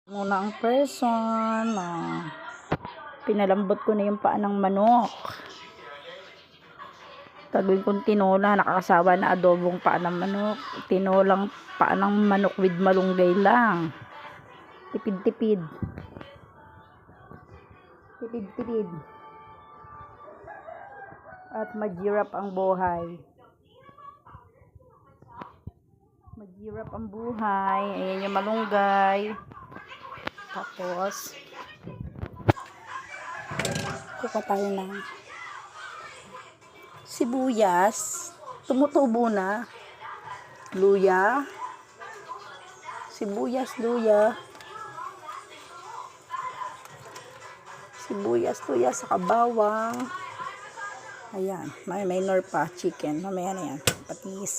Muna ang person. Pinalambot ko na yung paa ng manok. Gagawin kong tinola. Nakakasawa na adobong paa ng manok. Tinolang paa ng manok with malunggay lang. Tipid-tipid. Tipid-tipid. At mahirap ang buhay. Mahirap ang buhay. Ayan yung malunggay. Tapos kuha tayo ng sibuyas. Tumutubo na. Luya. Sibuyas, luya. Sibuyas, luya, saka bawang. Ayan. May minor pa. Chicken. Mamaya na yan. Patis.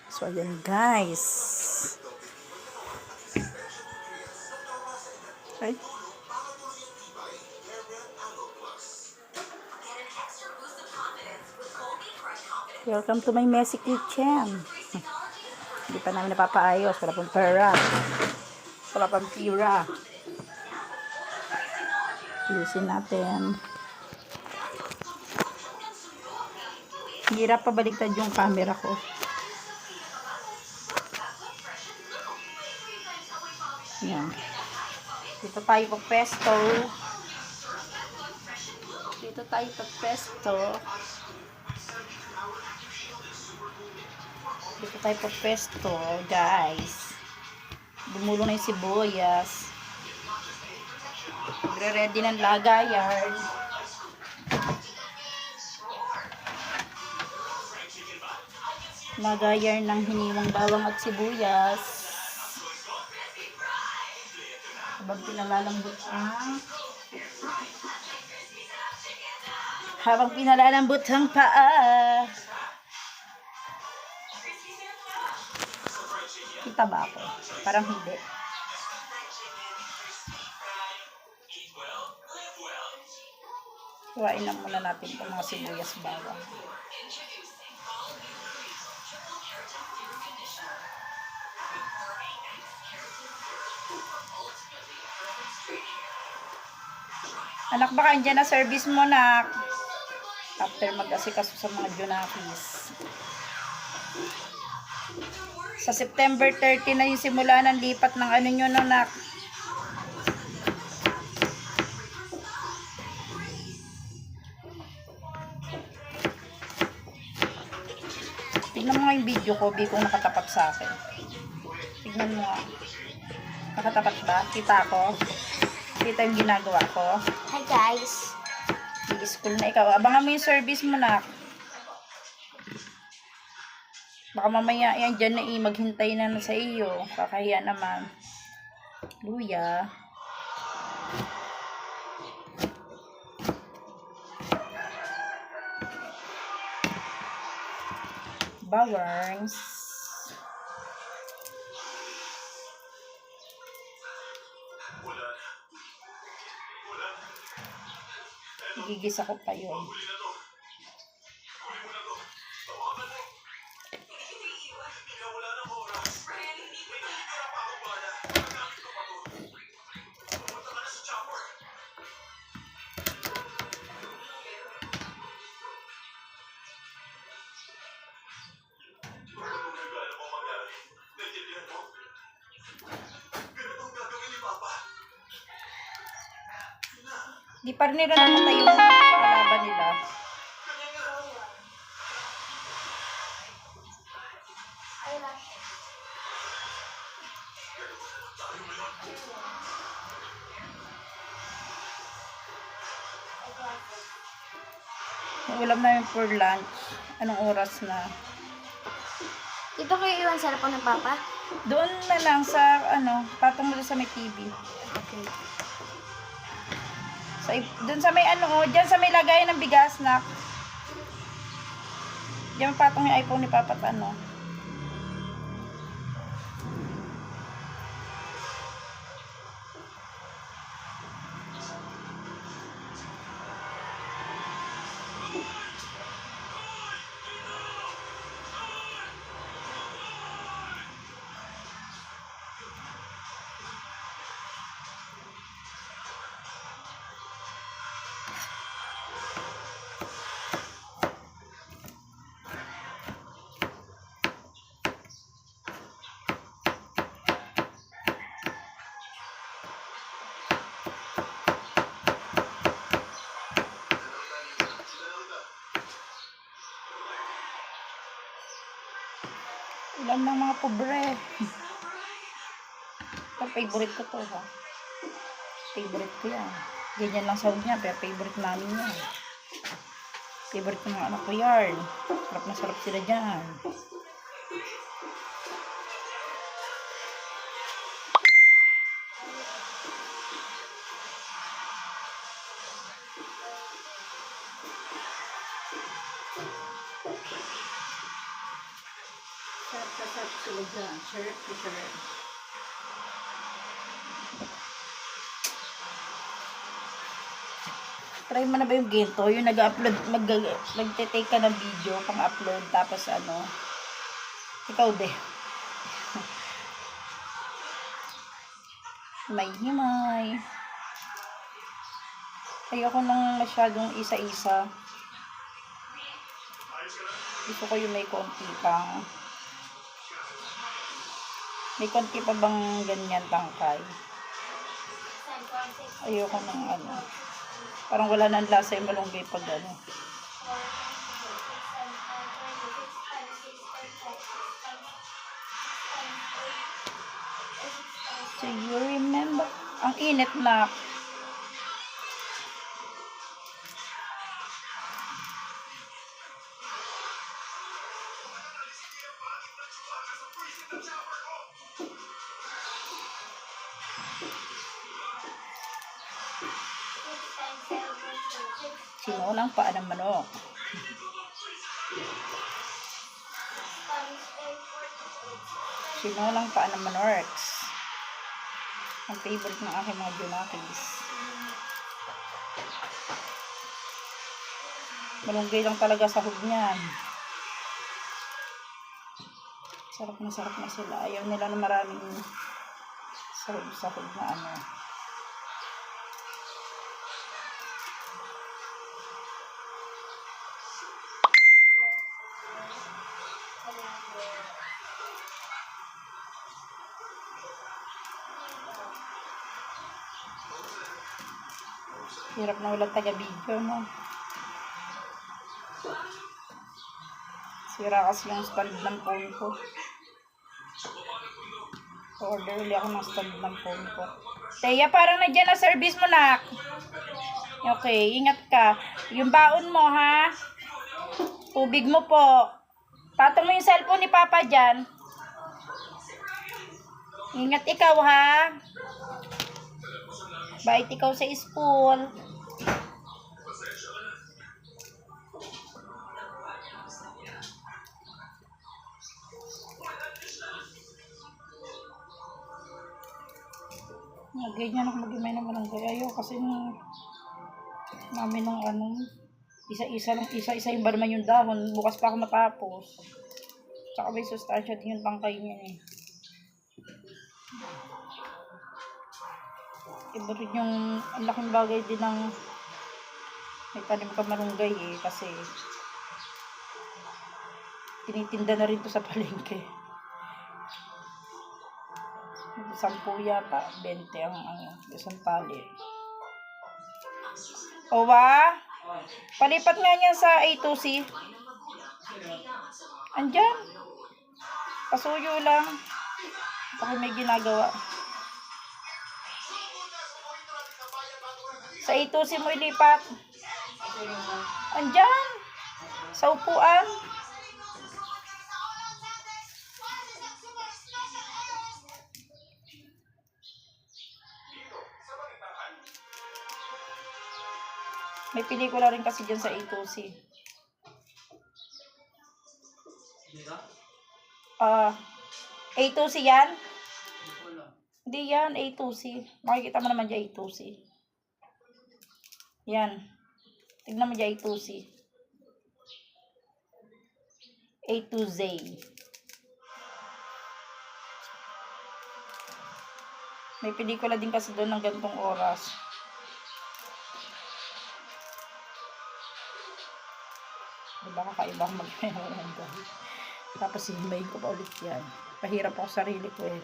So, ayan guys. Okay. Welcome to my messy kitchen. Hindi pa namin napapaayos. Wala pang pera. Wala pang pira. Ayusin natin. Hirap pa baliktad yung camera ko. Yan. Dito tayo pagpesto. Dito tayo pagpesto. Dito tayo pagpesto, guys. Bumulong na yung sibuyas. Magre-ready ng lagayan. Lagayan ng hiniwang bawang at sibuyas. Habang pinalalambot ang paa. Kita ba ako? Parang hindi. Kuhain na muna natin itong mga sibuyas bawang. Anak, baka andyan na service mo, nak. After mag-asikaso sa mga junakis. Sa September 30 na yung simula ng lipat ng ano nyo, no, nak. Tignan mo nga yung video ko, di kung nakatapat sa akin. Tignan mo nga. Nakatapat ba? Kita ko. Kita yung ginagawa ko. Hi guys. School na ikaw. Abangan mo yung service mo, nak. Baka mamaya yan dyan na maghintay na sa iyo. Kakahiya naman. Luya. Bawarns. Gigisa ko pa yun. Di pa rin nila namatay yung kalaban nila. Yung ulam namin for lunch. Anong oras na? Dito kayo iwan sa harapan ng papa? Doon na lang sa patong mo sa may TV. Okay. So, doon sa may dyan sa may lagayan ng bigas, nak. Diyan patong yung iPhone ni Papa at Ang mga pobre. Ito, favorite ko to, ha. Favorite ko yan. Ganyan lang sahog niya, pero favorite namin yan. Favorite ng mga anak ko yan. Sarap na sarap sila dyan. Sarap na sarap sila dyan. Sarap na sarap. Try mo na ba yung ginto? Yung nag-upload, nagte-take ka ng video, pang-upload, tapos ano, ikaw din. May himay. Ayoko nang masyadong isa-isa. Gusto ko yung may konti pang. May konti pa bang ganyan tangkay? Ayoko nang ano. Parang wala nang lasa yung malunggay pag ano. So you remember? Ang init na. Sinulang paa ng manok. Sinulang paa ng manorks. Ang favorite ng aking mga junakis. Malunggay lang talaga sahog niyan. Sarap na sila. Ayaw nila na maraming sahog na ano. Hirap na walang taga-video, no? Sira kasi yung stand ng phone ko. Order ulit ako ng stand ng phone ko. Teya, parang nandiyan na service mo, nak. Okay, ingat ka. Yung baon mo, ha? Tubig mo po. Patong mo yung cellphone ni Papa dyan. Ingat ikaw, ha? Bait ikaw sa school. Ganyan ako mag-imay naman ng gayayo kasi namin ng ano, isa-isa yung ba naman yung dahon. Bukas pa ako matapos. Tsaka may sustansya din yung tangkay niya eh. Iba rin yung ang laking bagay din ng may tanim ka malunggay eh kasi tinitinda na rin to sa palengke. 10 yata, 20 ang isang tali. Owa, palipat nga niya sa A2C. Andyan. Pasuyo lang. Baka may ginagawa. Sa A2C mo ilipat. Andyan. Sa upuan. May pelikula rin kasi dyan sa A2C. A2C yan? Hindi yan, A2C. Makikita mo naman dyan A2C. Yan. Tignan mo dyan A2C. A2Z. May pelikula din kasi doon ng gantong oras. Diba kakaibang magpayawan doon. Tapos himayin ko pa ulit yan. Pahirap ako sarili ko eh.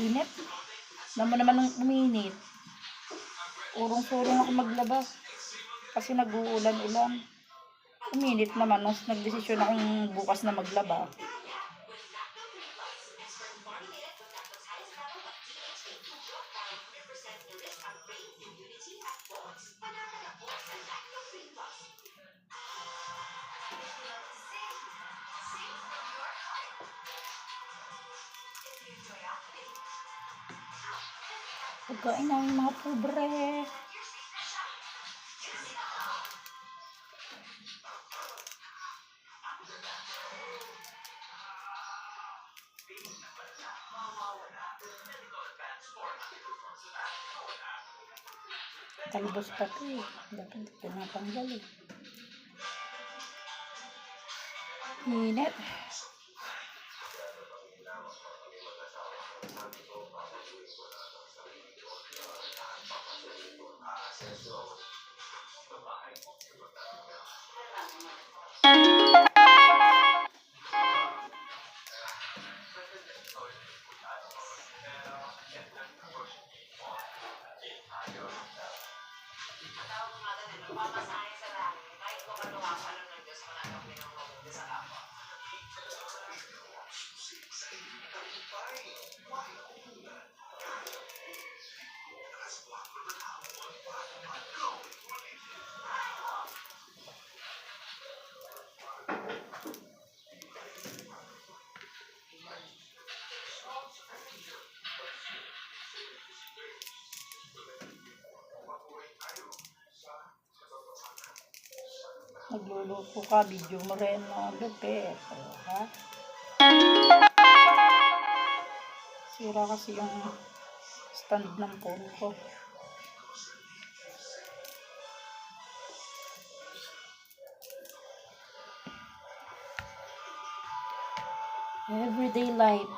Init. Naman nung uminit. Urong-surong ako maglaba. Kasi nag-uulan-ulan. Uminit naman nung nagdesisyon akong bukas na maglaba. Pagkain namin mga pobre. Talbos pa ito eh. Dapat pinatanggal eh. Init. Nagluluto ka, video mo rin mga lupit. Ha? Sira kasi yung stand ng phone ko. Everyday life.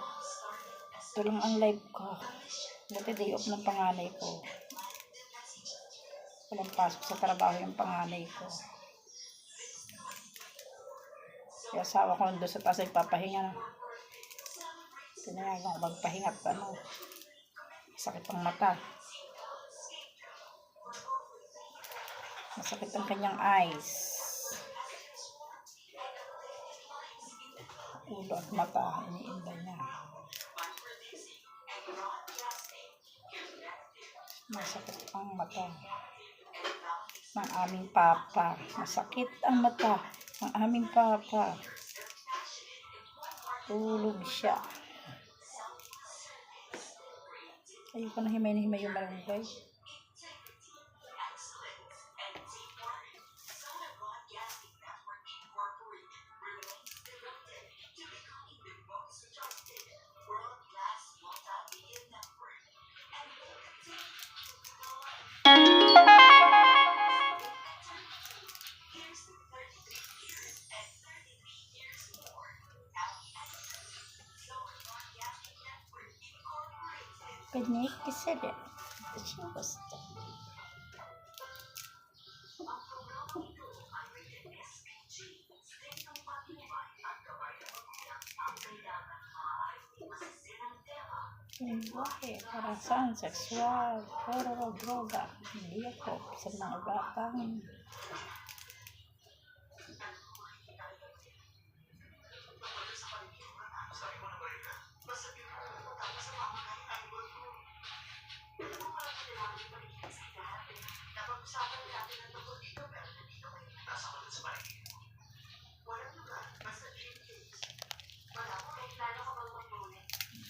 Ito lang ang life ko. Buti day off ng panganay ko. Walang pasok sa trabaho yung panganay ko. Yung asawa ko doon sa taas ay papahinga na. Tinayagan ko magpahinga at sakit ang mata. Masakit ang kanyang eyes. Ulo at mata, iniinda niya. Masakit ang mata ng aming papa. Masakit ang mata ng aming papa. Tulog siya. Ayoko na himay yung barangay. Pwede kisede. Siya basta. Lenguaje, karasan, seksual, horror, droga, hindi ako sa mga batang.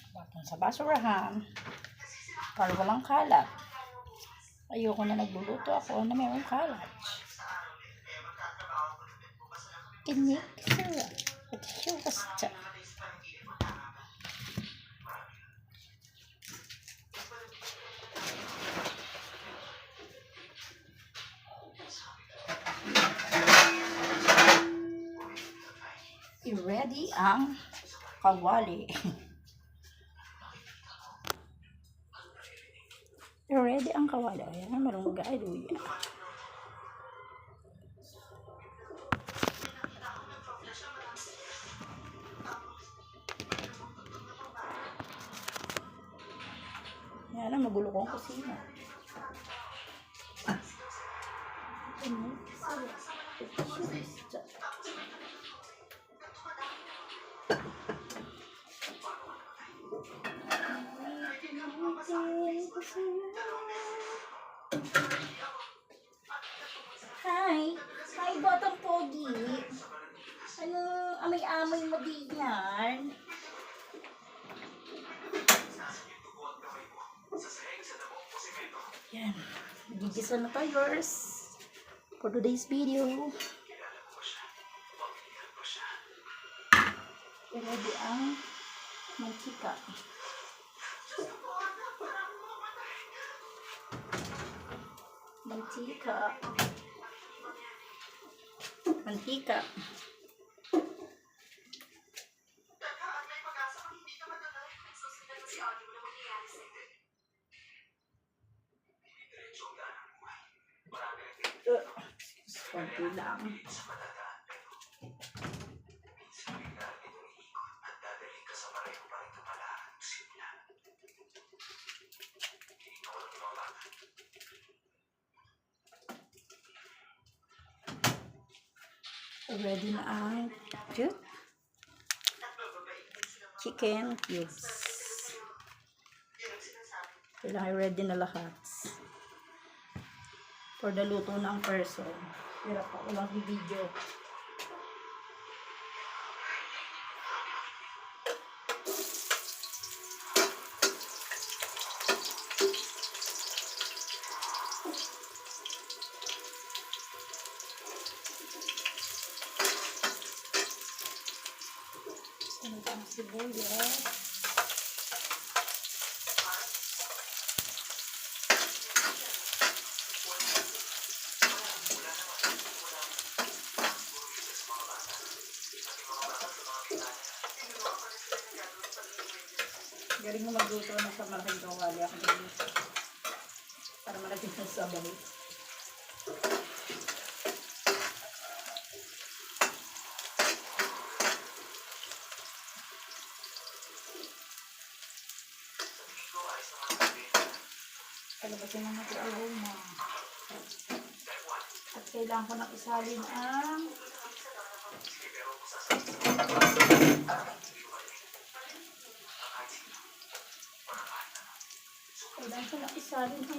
Batang sa basurahan para walang kalat. Ayoko na nagluluto ako na mayroong kalat. Kinik sila at siya basta. I-ready ang kawali. I-ready ang kawali. Ayan na, marunong mag-aaluya. Ayan na, magulo ko ang kusina. Hi! Hi, Batang Pogi! Ano, amoy-amoy mo din yan? Yan. Gigisa na tayo, girls. For today's video. Ready ang mantika. Mantika. Mantika. Konti lang. Ready na ang chicken cubes. Kailangan ready na lahat. For the luto ng person. Hirap ako lang i-video. Sunod ang sibuyas. Galing mo magluto na sa malaking kawali ako dito. Para malagyan ng sabaw. Palabasin na natin ang aroma. At kailangan ko nang isalin ang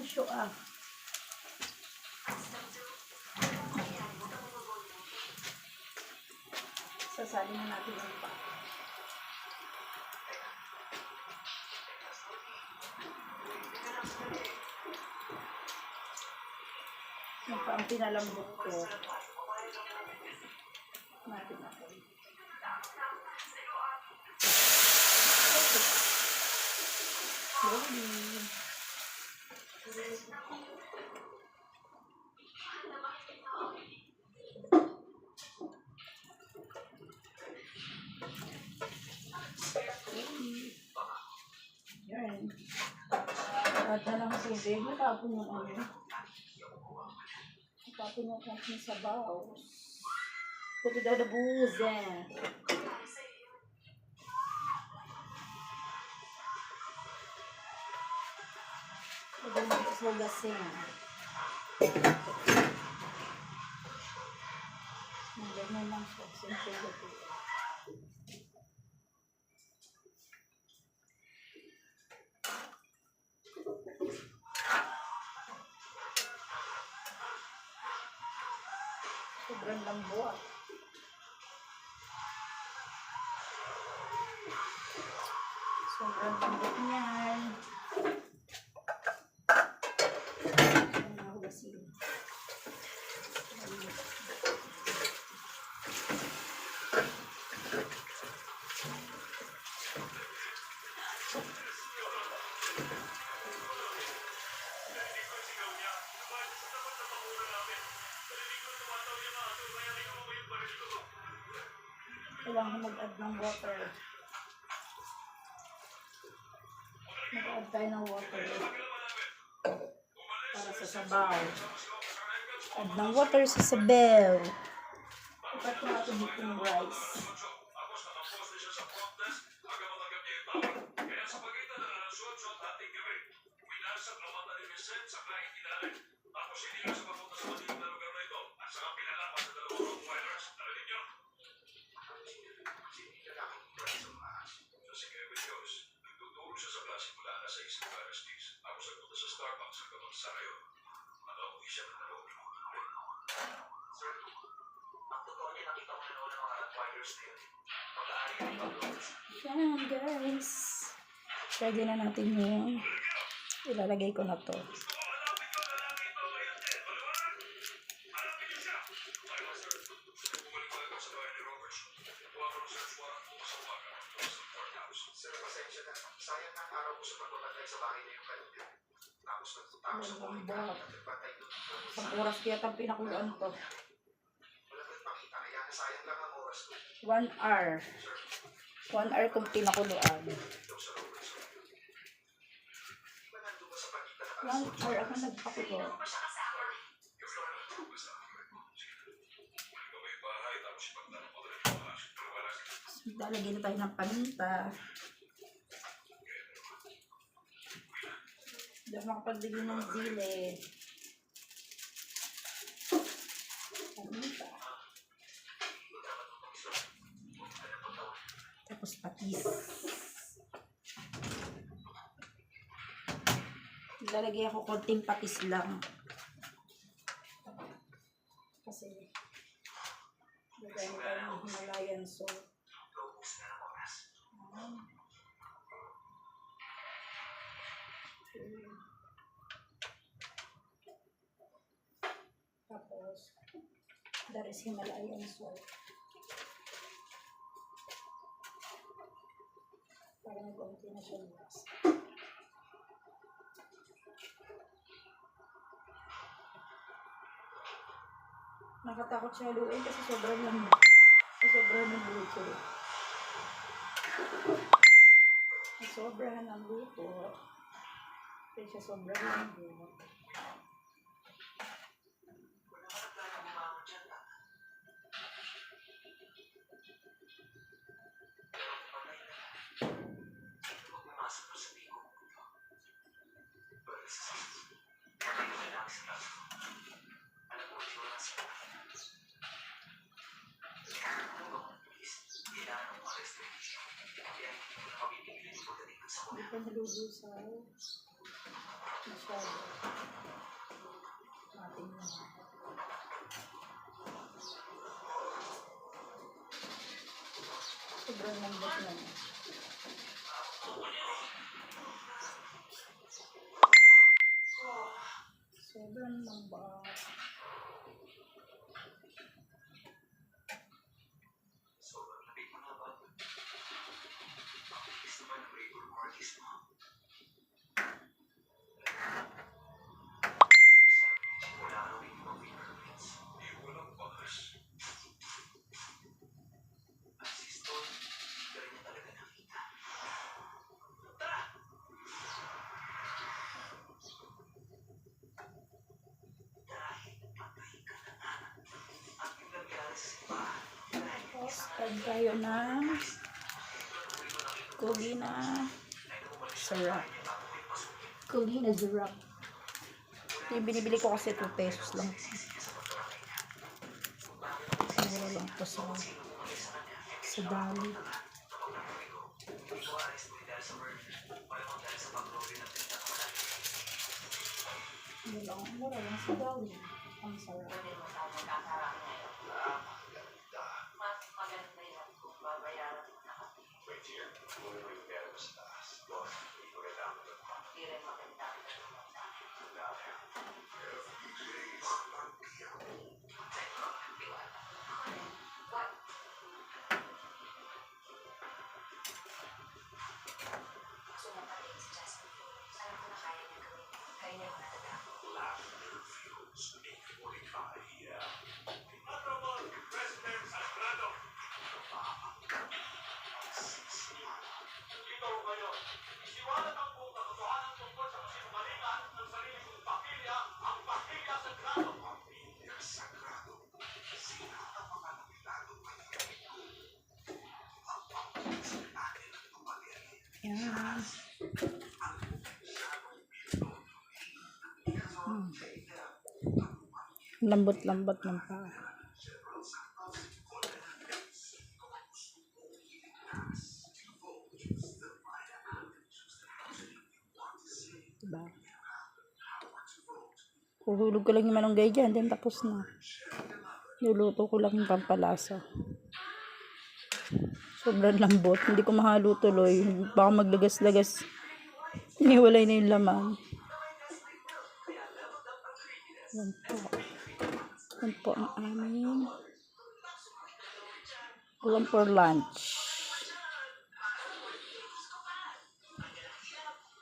syua. Sasalin na natin yung pa. Yung pa ang pinalambot ko. Natin ako. Slowly. Yan. Kata lang tubig. Matapon yung ano. Matapon yung aking sabaw. Put it on the booze. Pwede mo ito sa lasing. Ganyan lang siya. Simple ito. Sobrang lambot. Sobrang lambot niyan. Kailangan mag-add ng water. Mag-add tayo ng water para sa sabaw. Add ng water sa sabaw. Ipat natin dito yung rice. Yan, guys. Pwede na natin yung ilalagay ko na to. Isang oras kaya itong pinakuluan to. 1 hour. 1 hour kung pinakuluan. 1 hour ako nagpakulo. Lalagyan na tayo ng paminta. Hindi ako makapagligyan ng sili. Paminta. Tapos patis. Lalagay ako konting patis lang. Kasi lagyan tayo ng Himalayan salt. Tapos, there is Himalayan salt. Para may konti na siya bukas. Nakatakot siya haluin kasi sobrang lamig. Sobrang naluto. Sobrang ang luto. Kaya siya sobrang lamig. Hindi pa nalubusaw. Masyado. Ating na. Sobrang lambot na. Sobrang lambot. Tag tayo ng Kulina syrup. Kulina syrup. Yung binibili ko kasi 2 pesos lang. Mura lang po sa Dali. Mura lang sa Dali. Ang sarap. Yan. Lambot-lambot ng pa. Diba? Huhulog ko lang yung malunggay dyan, then tapos na. Luluto ko lang yung pampalasa. Sobrang lambot. Hindi ko mahalo tuloy. Baka maglagas-lagas. Iniwalay na yung laman. Yan po. Yan po ang aming ulam for lunch.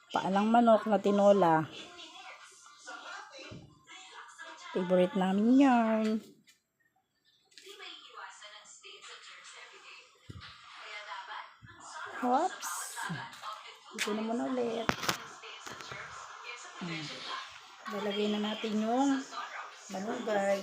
Paalang manok na tinola. Favorite namin yan. Oops. Ito naman ulit. Lalagay na natin yung malunggay.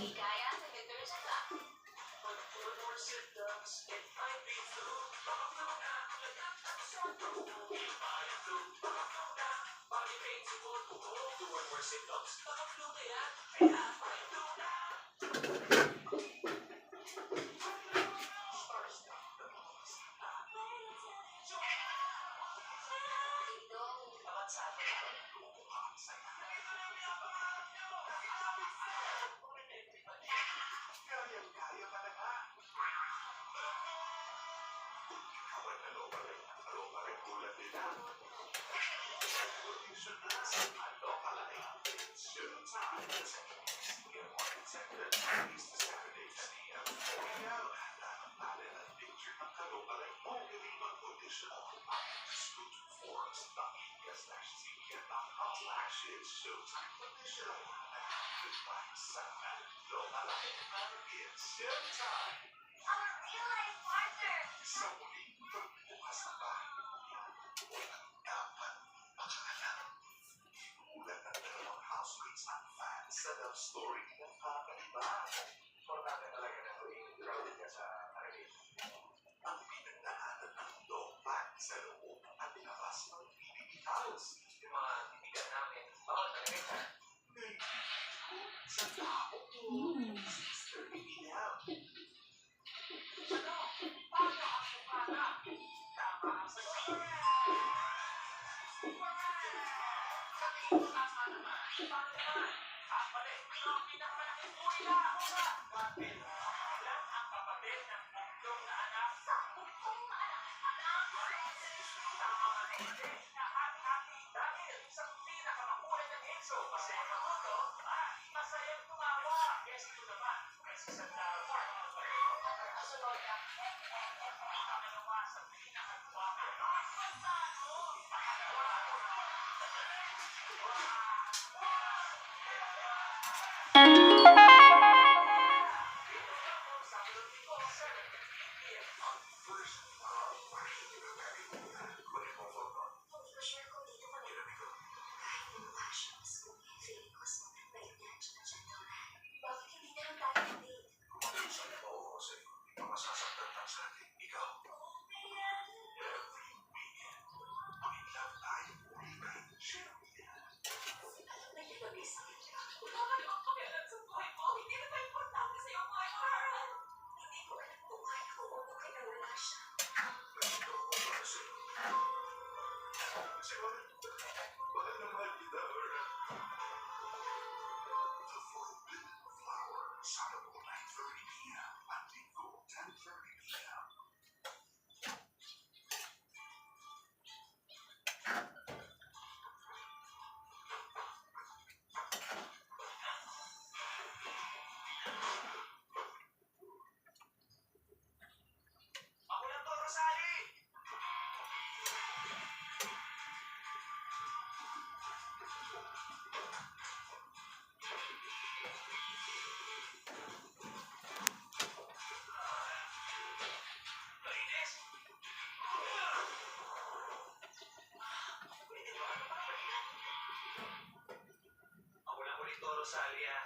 Rosalia.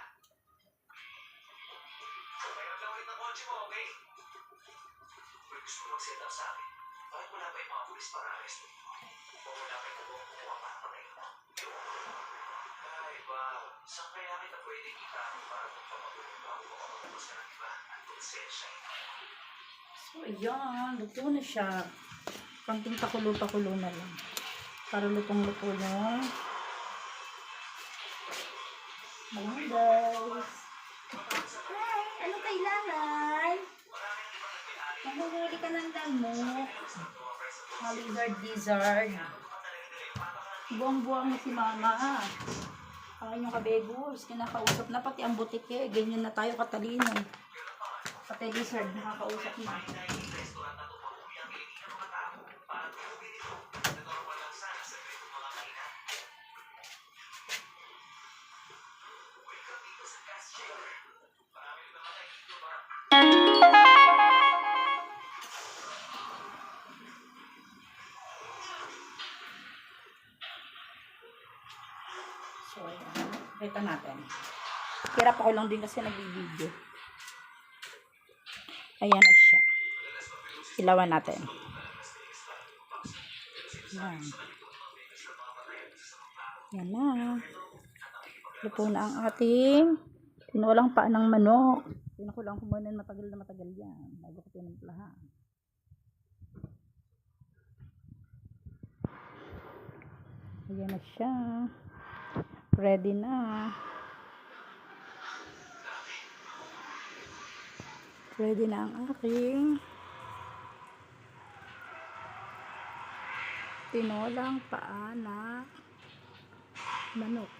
Mayroon lang ulit ng kotse mo, okay? Kung gusto mo mag-set up sa akin, bakit wala pa yung mga pulis para arrestin mo? O wala pa yung totoong kumuha para patayin mo? Ay, ba, saan kaya kita pwede kita para magpapagulong bago mo kapagpapos ka ng iba at konsensya? So, ayan. Luto na siya. Konting pakulo-pakulo na lang. Para lutong-luto yung guys. Hi! Ano kailangan? Mahuhuli ka ng dami. mga lizard. Buwang-buwang si mama. Ang yung kabegos, kinakausap na pati ang butike. Ganyan na tayo katalino. Pati lizard, nakakausap na. So, ayan. Ito natin. Hirap ako lang din kasi nag-video. Ayan na siya. Ilawan natin. Yan. Yan na. Luto na ang ating tinulang paa ng manok. Pinakulang ko muna matagal na matagal yan. Bago ko pinamplahan. Ayan na siya. Ready na. Ready na ang aking tinolang paa na manok.